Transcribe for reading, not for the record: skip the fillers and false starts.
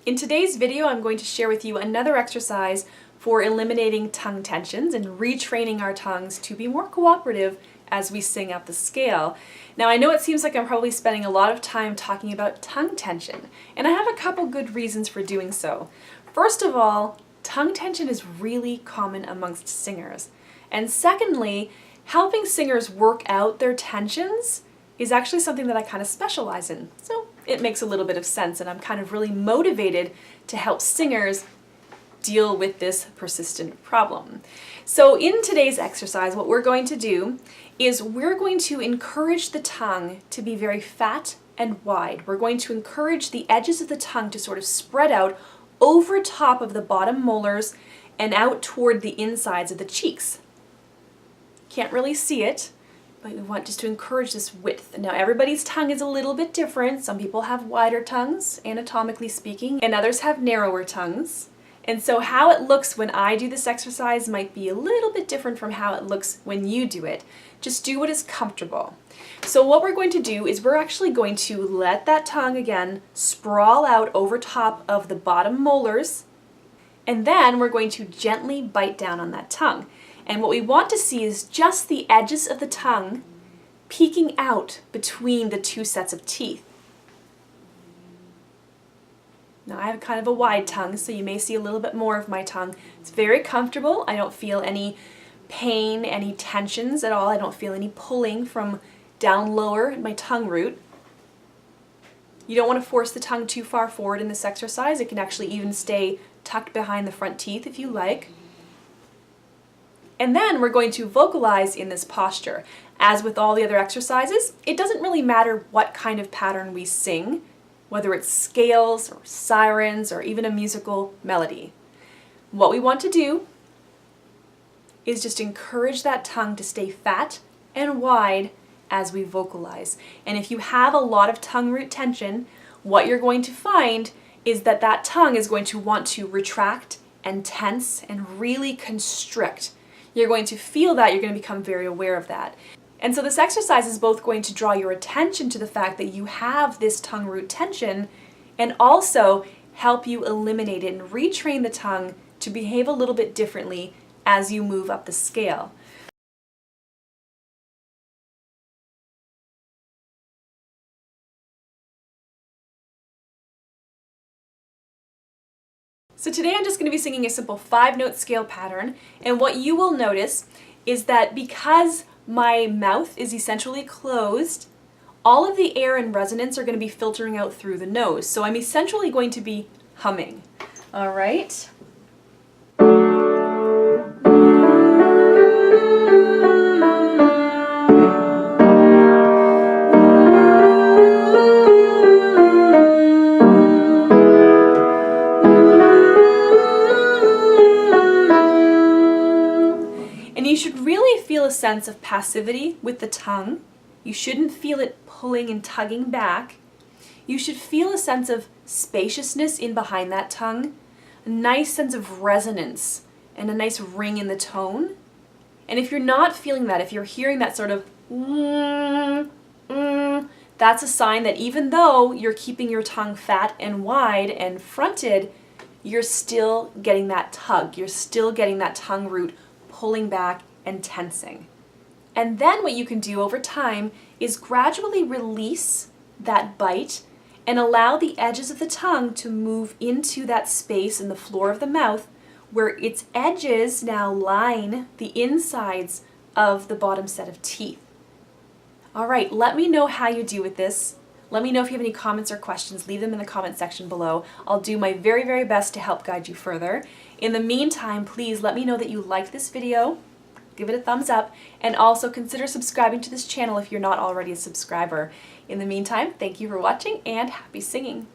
In today's video, I'm going to share with you another exercise for eliminating tongue tensions and retraining our tongues to be more cooperative as we sing up the scale. Now, I know it seems like I'm probably spending a lot of time talking about tongue tension, and I have a couple good reasons for doing so. First of all, tongue tension is really common amongst singers. And secondly, helping singers work out their tensions is actually something that I kind of specialize in. So it makes a little bit of sense, and I'm kind of really motivated to help singers deal with this persistent problem. So in today's exercise, what we're going to do is we're going to encourage the tongue to be very fat and wide. We're going to encourage the edges of the tongue to sort of spread out over top of the bottom molars and out toward the insides of the cheeks. Can't really see it, but we want just to encourage this width. Now, everybody's tongue is a little bit different. Some people have wider tongues, anatomically speaking, and others have narrower tongues. And so how it looks when I do this exercise might be a little bit different from how it looks when you do it. Just do what is comfortable. So what we're going to do is we're actually going to let that tongue again sprawl out over top of the bottom molars, and then we're going to gently bite down on that tongue. And what we want to see is just the edges of the tongue peeking out between the two sets of teeth. Now, I have kind of a wide tongue, so you may see a little bit more of my tongue. It's very comfortable. I don't feel any pain, any tensions at all. I don't feel any pulling from down lower in my tongue root. You don't want to force the tongue too far forward in this exercise. It can actually even stay tucked behind the front teeth if you like. And then we're going to vocalize in this posture. As with all the other exercises, it doesn't really matter what kind of pattern we sing, whether it's scales or sirens or even a musical melody. What we want to do is just encourage that tongue to stay fat and wide as we vocalize. And if you have a lot of tongue root tension, what you're going to find is that that tongue is going to want to retract and tense and really constrict. You're going to feel that, you're going to become very aware of that. And so this exercise is both going to draw your attention to the fact that you have this tongue root tension and also help you eliminate it and retrain the tongue to behave a little bit differently as you move up the scale. So today I'm just going to be singing a simple 5-note scale pattern, and what you will notice is that because my mouth is essentially closed, all of the air and resonance are going to be filtering out through the nose. So I'm essentially going to be humming. All right? You should really feel a sense of passivity with the tongue. You shouldn't feel it pulling and tugging back. You should feel a sense of spaciousness in behind that tongue, a nice sense of resonance, and a nice ring in the tone. And if you're not feeling that, if you're hearing that sort of that's a sign that even though you're keeping your tongue fat and wide and fronted, you're still getting that tug. You're still getting that tongue root pulling back and tensing. And then what you can do over time is gradually release that bite and allow the edges of the tongue to move into that space in the floor of the mouth where its edges now line the insides of the bottom set of teeth. All right, let me know how you do with this. Let me know if you have any comments or questions. Leave them in the comment section below. I'll do my very, very best to help guide you further. In the meantime, please let me know that you liked this video. Give it a thumbs up, and also consider subscribing to this channel if you're not already a subscriber. In the meantime, thank you for watching and happy singing.